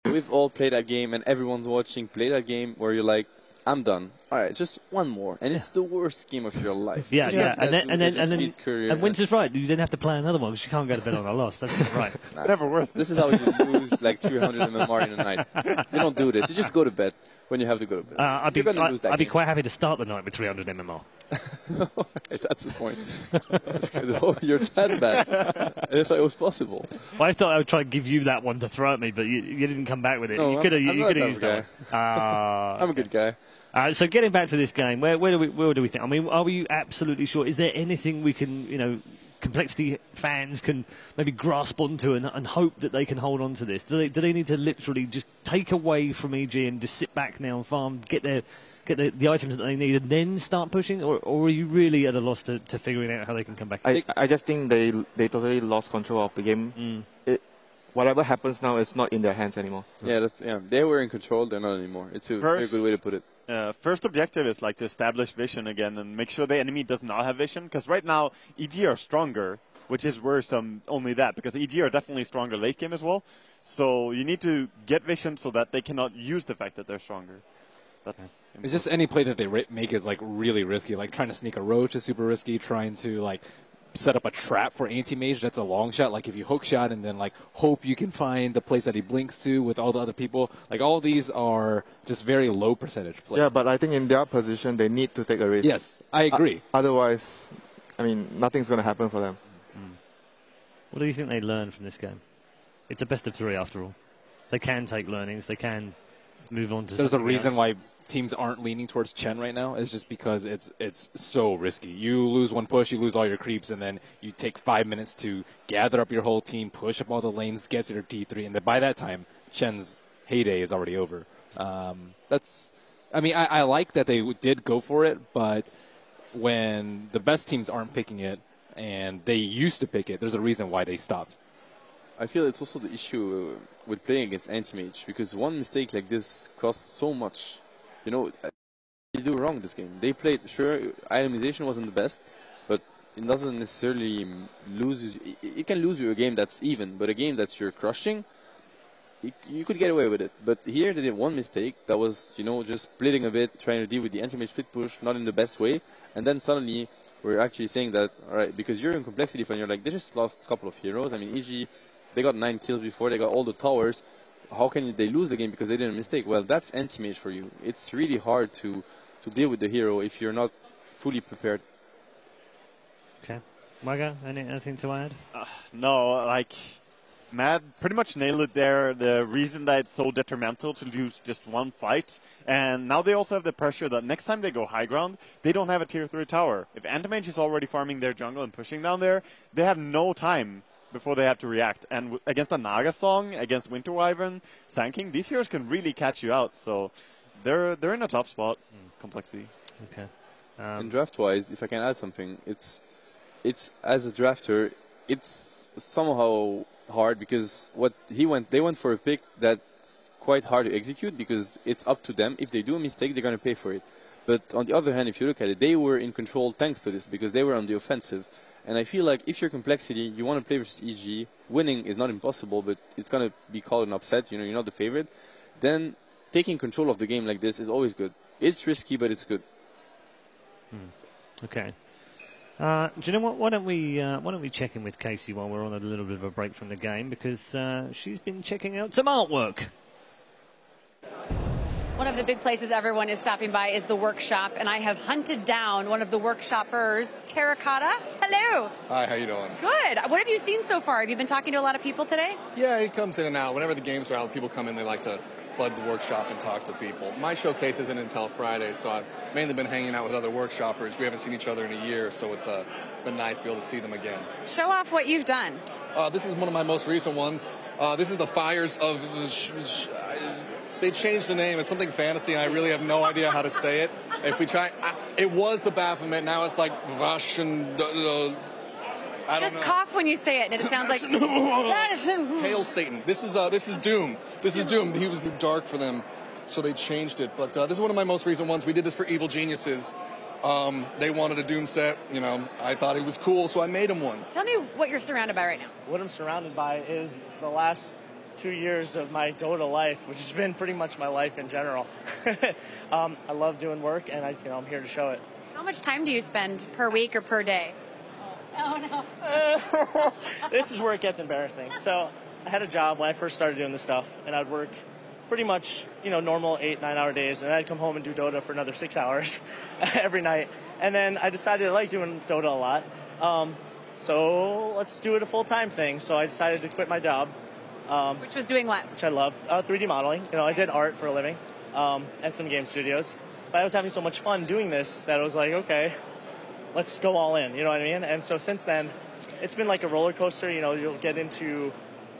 we've all played that game, and everyone's watching play that game where you're like, I'm done. All right, just one more, and it's the worst game of your life. Yeah. And Winter's right. You then have to play another one because you can't go to bed on a loss. That's not right. It's never worth it. This is how you lose like 300 MMR in a night. You don't do this. You just go to bed when you have to go to bed. I'd be quite happy to start the night with 300 MMR. That's the point. That's good. Oh, you're that bad. I thought it was possible. Well, I thought I would try and give you that one to throw at me, but you didn't come back with it. No, you could have used that one. I'm a good guy. So getting back to this game, where do we think? I mean, are we absolutely sure? Is there anything we can, Complexity fans can maybe grasp onto and hope that they can hold on to this? Do they need to literally just take away from EG and just sit back now and farm, get the items that they need and then start pushing? Or are you really at a loss to figuring out how they can come back? I just think they totally lost control of the game. Whatever happens now is not in their hands anymore. Yeah, they were in control. They're not anymore. It's a very good way to put it. First objective is to establish vision again and make sure the enemy does not have vision. Because right now, EG are stronger, which is worrisome only that. Because EG are definitely stronger late game as well. So you need to get vision so that they cannot use the fact that they're stronger. That's it's just any play that they make is really risky. Like trying to sneak a roach is super risky. Trying to set up a trap for anti-mage, that's a long shot. Like if you hook shot and then hope you can find the place that he blinks to with all the other people. All these are just very low percentage plays. Yeah, but I think in their position they need to take a risk. Yes, I agree. Otherwise, nothing's going to happen for them. What do you think they learned from this game? It's a best of 3 after all. They can take learnings. They can move on to. There's a reason why teams aren't leaning towards Chen right now. It's just because it's so risky. You lose one push, you lose all your creeps, and then you take 5 minutes to gather up your whole team, push up all the lanes, get to your T3, and then by that time, Chen's heyday is already over. I like that they did go for it, but when the best teams aren't picking it, and they used to pick it, there's a reason why they stopped. I feel it's also the issue with playing against anti-mage, because one mistake like this costs so much. They do wrong this game. They played, sure, itemization wasn't the best, but it doesn't necessarily lose. It can lose you a game that's even, but a game that you're crushing, you could get away with it. But here they did one mistake that was, just splitting a bit, trying to deal with the anti-mage split push, not in the best way, and then suddenly we're actually saying that, all right, because you're in complexity fan, you're like, they just lost a couple of heroes. I mean, EG, they got 9 kills before, they got all the towers. How can they lose the game because they did a mistake? Well, that's anti-mage for you. It's really hard to deal with the hero if you're not fully prepared. Okay. Maga, anything to add? No, Matt pretty much nailed it there. The reason that it's so detrimental to lose just one fight. And now they also have the pressure that next time they go high ground, they don't have a tier 3 tower. If Anti-Mage is already farming their jungle and pushing down there, they have no time before they have to react. And against the Naga Song, against Winter Wyvern, Sand King, these heroes can really catch you out. So they're in a tough spot. Complexity. Okay. And draft-wise, if I can add something, it's as a drafter, it's somehow hard because they went for a pick that's quite hard to execute because it's up to them. If they do a mistake, they're going to pay for it. But on the other hand, if you look at it, they were in control thanks to this because they were on the offensive. And I feel like if you're Complexity, you want to play versus EG, winning is not impossible, but it's going to be called an upset, you're not the favorite. Then taking control of the game like this is always good. It's risky, but it's good. Okay. Do you know what? Why don't we check in with Casey while we're on a little bit of a break from the game because she's been checking out some artwork. One of the big places everyone is stopping by is the workshop, and I have hunted down one of the workshoppers, Terracotta. Hello. Hi, how you doing? Good. What have you seen so far? Have you been talking to a lot of people today? Yeah, it comes in and out. Whenever the games are out, people come in, they like to flood the workshop and talk to people. My showcase isn't until Friday, so I've mainly been hanging out with other workshoppers. We haven't seen each other in a year, so it's been nice to be able to see them again. Show off what you've done. This is one of my most recent ones. This is the Fires of... They changed the name. It's something fantasy, and I really have no idea how to say it. If we try... it was the Baphomet. Now it's like Russian... I don't Just know. cough when you say it, and it sounds like... Hail Satan. This is Doom. This is Doom. He was dark for them, so they changed it. But this is one of my most recent ones. We did this for Evil Geniuses. They wanted a Doom set. I thought it was cool, so I made him one. Tell me what you're surrounded by right now. What I'm surrounded by is the last 2 years of my Dota life, which has been pretty much my life in general. I love doing work, and I'm here to show it. How much time do you spend per week or per day? Oh no. This is where it gets embarrassing. So I had a job when I first started doing this stuff, and I'd work pretty much, normal 8-9 hour days, and I'd come home and do Dota for another 6 hours every night. And then I decided I like doing Dota a lot. So let's do it a full-time thing. So I decided to quit my job. Which was doing what? Which I love. 3D modeling. I did art for a living at some game studios. But I was having so much fun doing this that I was like, okay, let's go all in. You know what I mean? And so since then, it's been like a roller coaster. You'll get into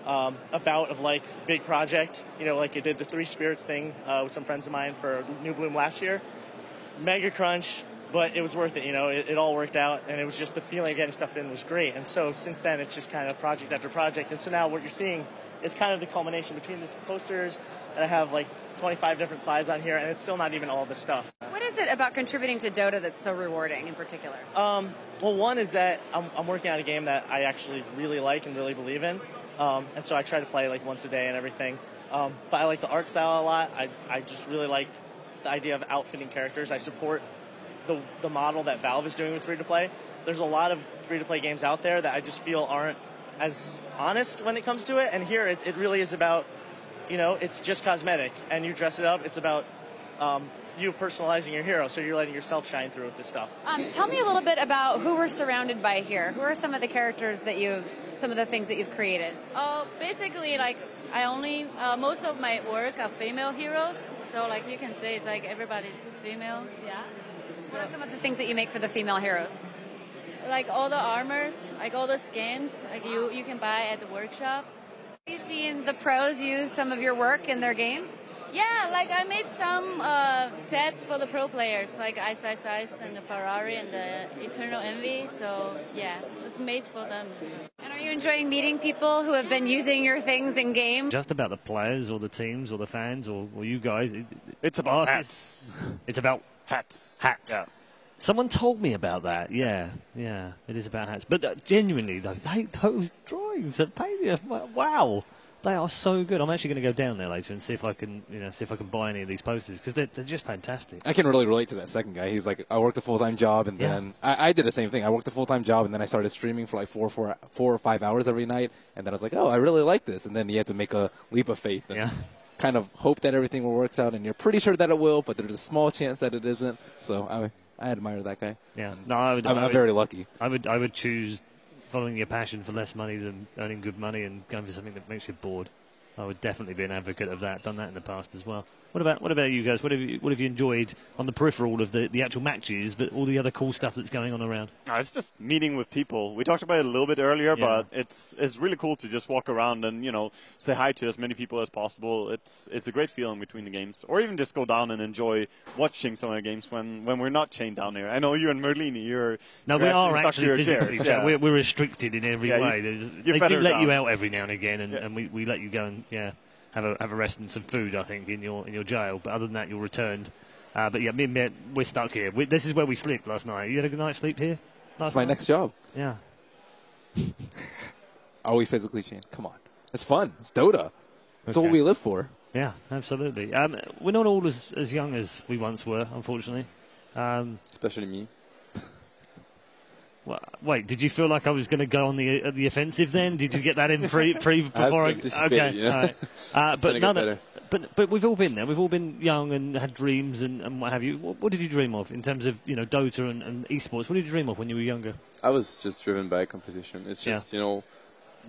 a bout of like big project. Like I did the Three Spirits thing with some friends of mine for New Bloom last year. Mega crunch, but it was worth it. It all worked out, and it was just the feeling of getting stuff in was great. And so since then, it's just kind of project after project. And so now what you're seeing is kind of the culmination between these posters, and I have like 25 different slides on here, and it's still not even all the stuff. What is it about contributing to Dota that's so rewarding in particular? Well, one is that I'm working on a game that I actually really like and really believe in, and so I try to play like once a day and everything. But I like the art style a lot. I just really like the idea of outfitting characters. I support the model that Valve is doing with free-to-play. There's a lot of free-to-play games out there that I just feel aren't as honest when it comes to it, and here it really is about, it's just cosmetic, and you dress it up. It's about you personalizing your hero, so you're letting yourself shine through with this stuff. Tell me a little bit about who we're surrounded by here. Who are some of the characters some of the things that you've created? Basically, like, I only, most of my work are female heroes, so like you can say it's like everybody's female. Yeah. What are some of the things that you make for the female heroes? Like all the armors, like all the skins, like you can buy at the workshop. Have you seen the pros use some of your work in their games? Yeah, like I made some sets for the pro players, like Ice Ice Ice and the Ferrari and the Eternal Envy. So yeah, it's made for them. And are you enjoying meeting people who have been using your things in game? Just about the players or the teams or the fans or you guys. It's about artists. It's about hats. Hats. Yeah. Someone told me about that. Yeah, it is about hats. But genuinely, though, those drawings are painted. Wow, they are so good. I'm actually going to go down there later and see if I can, buy any of these posters because they're just fantastic. I can really relate to that second guy. He's like, I worked a full-time job, and then I did the same thing. I worked a full-time job, and then I started streaming for like 4 or 5 hours every night, and then I was like, oh, I really like this. And then you had to make a leap of faith. And kind of hope that everything will work out, and you're pretty sure that it will, but there's a small chance that it isn't. So I admire that guy. Yeah, I'm very lucky. I would choose following your passion for less money than earning good money and going for something that makes you bored. I would definitely be an advocate of that. Done that in the past as well. What about you guys? What have you enjoyed on the peripheral of the actual matches, but all the other cool stuff that's going on around? It's just meeting with people. We talked about it a little bit earlier, but it's really cool to just walk around and say hi to as many people as possible. It's a great feeling between the games, or even just go down and enjoy watching some of the games when we're not chained down here. I know you and Merlini, we are actually physically. Yeah. We're restricted in every way. They do let you out every now and again, and we let you go and have a rest and some food, I think, in your jail. But other than that, you're returned. But yeah, me and Matt, we're stuck here. This is where we slept last night. You had a good night's sleep here? That's my next job. Yeah. Are we physically chained? Come on. It's fun. It's Dota. That's what we live for. Yeah, absolutely. We're not all as young as we once were, unfortunately. Especially me. Well, wait, did you feel like I was going to go on the offensive then? Did you get that in before I? Okay, all right. But we've all been there. We've all been young and had dreams and what have you. What did you dream of in terms of Dota and esports? What did you dream of when you were younger? I was just driven by competition. It's just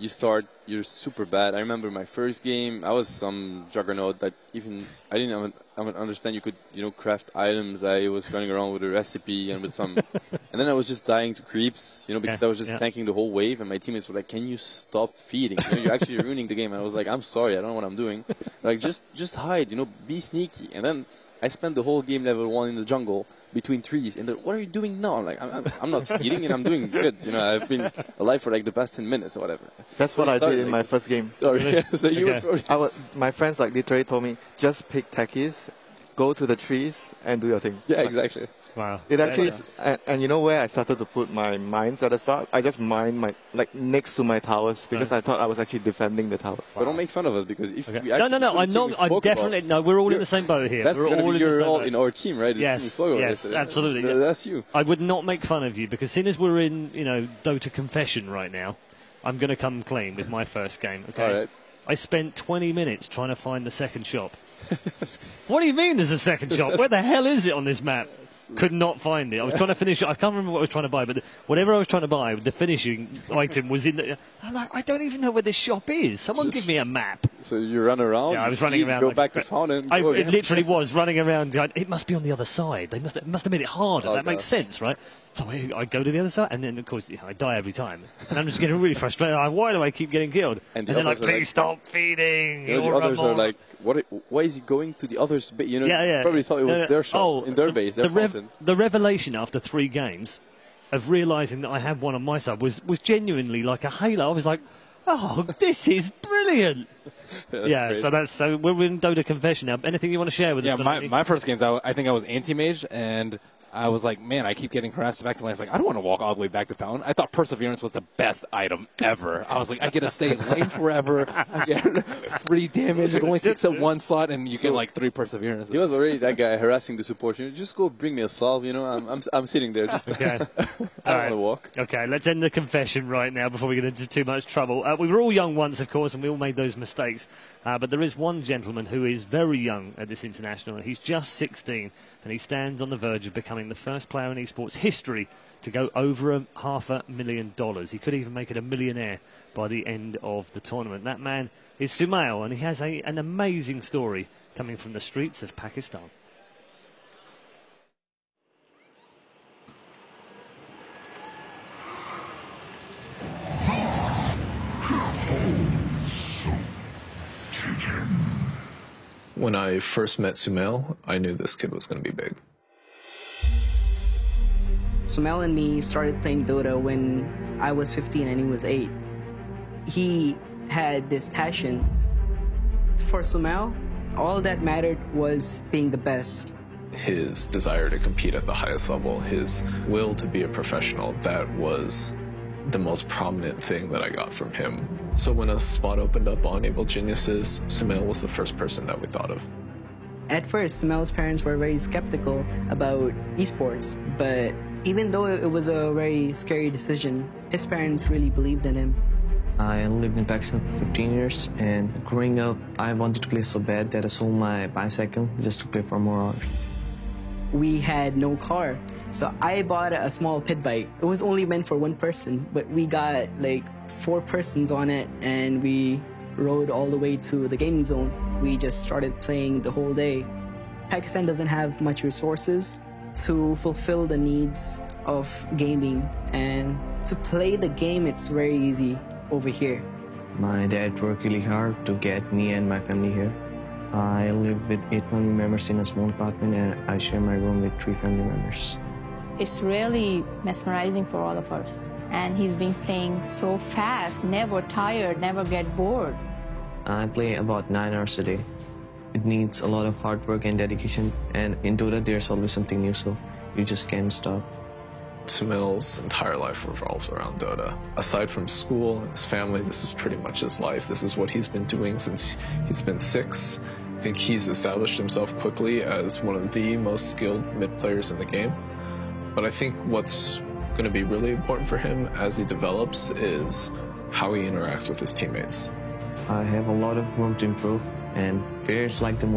you start, you're super bad. I remember my first game, I was some juggernaut that I didn't even understand you could, craft items. I was running around with a recipe and with some, and then I was just dying to creeps, because I was just tanking the whole wave, and my teammates were like, can you stop feeding? You're actually ruining the game. And I was like, I'm sorry, I don't know what I'm doing. Like, just hide, be sneaky. And then I spent the whole game level 1 in the jungle between trees, and what are you doing now? I'm like, I'm not feeding, and I'm doing good. I've been alive for like the past 10 minutes or whatever. That's what I did in my first game. Oh, really? So you were probably... my friends literally told me, just pick techies, go to the trees, and do your thing. Yeah, exactly. Wow. It actually, and you know where I started to put my mines at the start? I just mined my next to my towers because I thought I was actually defending the towers. But don't make fun of us because if we No, actually I'm not. I'm definitely no. We're all in the same boat here. That's we're all you're all boat. in our team, right? Yes, absolutely. That's you. I would not make fun of you because seeing as we're in, Dota confession right now, I'm going to come clean with my first game. Okay. All right. I spent 20 minutes trying to find the second shop. What do you mean there's a second shop? Where the hell is it on this map? Could not find it. I was trying to finish it. I can't remember what I was trying to buy, but whatever I was trying to buy, the finishing item was in the... I'm like, I don't even know where this shop is. Someone give me a map. So you run around? Yeah, I was running around. Go back to Fountain. It literally was running around. It must be on the other side. They must have made it harder. That makes sense, right? So I go to the other side, and then, of course, I die every time. And I'm just getting really frustrated. Why do I keep getting killed? And they're like, please stop feeding. The others are like, why is he going to the others? Probably thought it was their shop, in their base, their fountain. The revelation after 3 games of realising that I had one on my side was genuinely like a halo. I was like, oh, this is brilliant. So we're in Dota confession now. Anything you want to share with us? Yeah, my first games, I think I was anti-mage, and I was like, man, I keep getting harassed back to lane. I was like, I don't want to walk all the way back to Fountain. I thought Perseverance was the best item ever. I was like, I get to stay in lane forever. I get free damage. It only takes up 1 slot, and you get like 3 Perseverance. He was already that guy harassing the support. Just go bring me a salve. I'm sitting there. Just okay. I don't want to walk. Okay, let's end the confession right now before we get into too much trouble. We were all young once, of course, and we all made those mistakes. But there is one gentleman who is very young at this international, and he's just 16, and he stands on the verge of becoming the first player in esports history to go over $500,000. He could even make it a millionaire by the end of the tournament. That man is Sumail, and he has an amazing story coming from the streets of Pakistan. When I first met Sumail, I knew this kid was going to be big. Sumail and me started playing Dota when I was 15 and he was 8. He had this passion. For Sumail, all that mattered was being the best. His desire to compete at the highest level, his will to be a professional, that was the most prominent thing that I got from him. So when a spot opened up on Able Geniuses, Sumail was the first person that we thought of. At first, Sumail's parents were very skeptical about esports, but even though it was a very scary decision, his parents really believed in him. I lived in Pakistan for 15 years, and growing up, I wanted to play so bad that I sold my bicycle just to play for more hours. We had no car, so I bought a small pit bike. It was only meant for 1 person, but we got like 4 persons on it, and we rode all the way to the gaming zone. We just started playing the whole day. Pakistan doesn't have much resources to fulfill the needs of gaming, and to play the game, it's very easy over here. My dad worked really hard to get me and my family here. I live with 8 family members in a small apartment, and I share my room with 3 family members. It's really mesmerizing for all of us. And he's been playing so fast, never tired, never get bored. I play about 9 hours a day. It needs a lot of hard work and dedication, and in Dota there's always something new, so you just can't stop. Sumail's entire life revolves around Dota. Aside from school and his family, this is pretty much his life. This is what he's been doing since he's been 6. I think he's established himself quickly as one of the most skilled mid players in the game. But I think what's going to be really important for him as he develops is how he interacts with his teammates. I have a lot of room to improve, and players like the